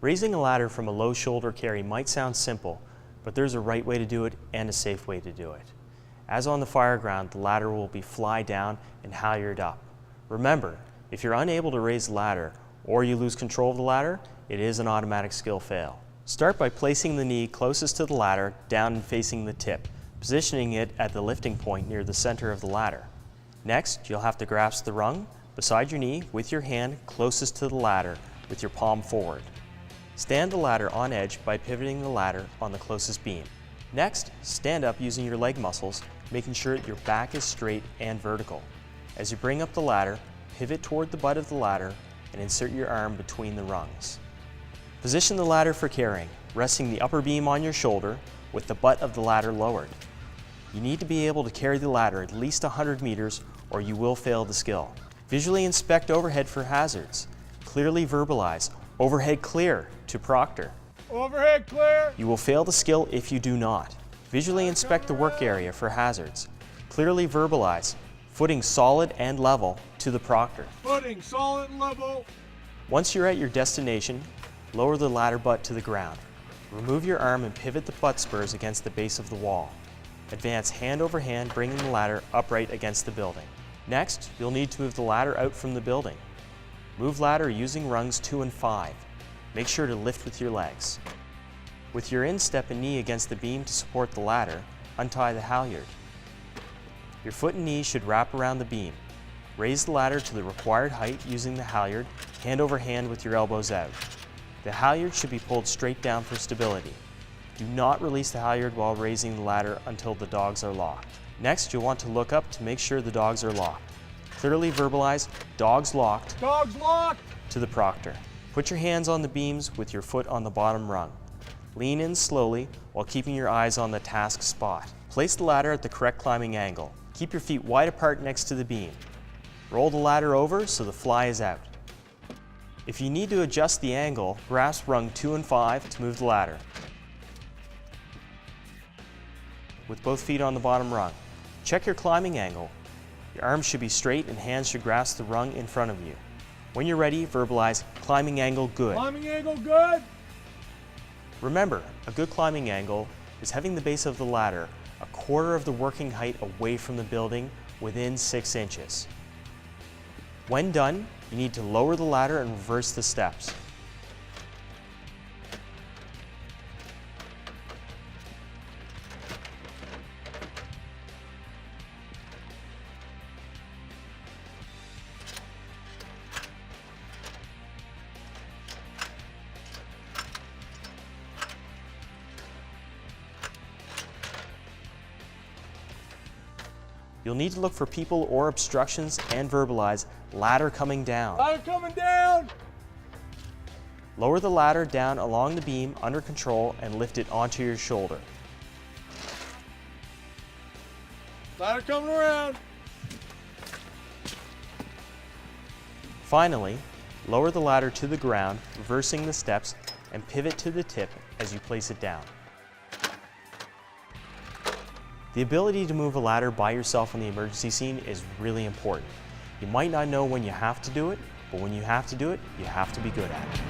Raising a ladder from a low shoulder carry might sound simple, but there's a right way to do it and a safe way to do it. As on the fireground, the ladder will be fly down and halyard up. Remember, if you're unable to raise the ladder or you lose control of the ladder, it is an automatic skill fail. Start by placing the knee closest to the ladder, down and facing the tip, positioning it at the lifting point near the center of the ladder. Next, you'll have to grasp the rung beside your knee with your hand closest to the ladder with your palm forward. Stand the ladder on edge by pivoting the ladder on the closest beam. Next, stand up using your leg muscles, making sure your back is straight and vertical. As you bring up the ladder, pivot toward the butt of the ladder and insert your arm between the rungs. Position the ladder for carrying, resting the upper beam on your shoulder with the butt of the ladder lowered. You need to be able to carry the ladder at least 100 meters or you will fail the skill. Visually inspect overhead for hazards. Clearly verbalize, "Overhead clear," to Proctor. Overhead clear. You will fail the skill if you do not. Visually inspect the work area for hazards. Clearly verbalize, "Footing solid and level," to the Proctor. Footing solid and level. Once you're at your destination, lower the ladder butt to the ground. Remove your arm and pivot the butt spurs against the base of the wall. Advance hand over hand, bringing the ladder upright against the building. Next, you'll need to move the ladder out from the building. Move ladder using rungs 2 and 5. Make sure to lift with your legs. With your instep and knee against the beam to support the ladder, untie the halyard. Your foot and knee should wrap around the beam. Raise the ladder to the required height using the halyard, hand over hand with your elbows out. The halyard should be pulled straight down for stability. Do not release the halyard while raising the ladder until the dogs are locked. Next, you'll want to look up to make sure the dogs are locked. Clearly verbalize, "Dogs locked," Dogs locked. to the Proctor. Put your hands on the beams with your foot on the bottom rung. Lean in slowly while keeping your eyes on the task spot. Place the ladder at the correct climbing angle. Keep your feet wide apart next to the beam. Roll the ladder over so the fly is out. If you need to adjust the angle, grasp rung 2 and 5 to move the ladder. With both feet on the bottom rung. Check your climbing angle. Your arms should be straight and hands should grasp the rung in front of you. When you're ready, verbalize, "Climbing angle good." Climbing angle good. Remember, a good climbing angle is having the base of the ladder a quarter of the working height away from the building within 6 inches. When done, you need to lower the ladder and reverse the steps. You'll need to look for people or obstructions and verbalize, "Ladder coming down." Ladder coming down. Lower the ladder down along the beam under control and lift it onto your shoulder. Ladder coming around. Finally, lower the ladder to the ground, reversing the steps, and pivot to the tip as you place it down. The ability to move a ladder by yourself on the emergency scene is really important. You might not know when you have to do it, but when you have to do it, you have to be good at it.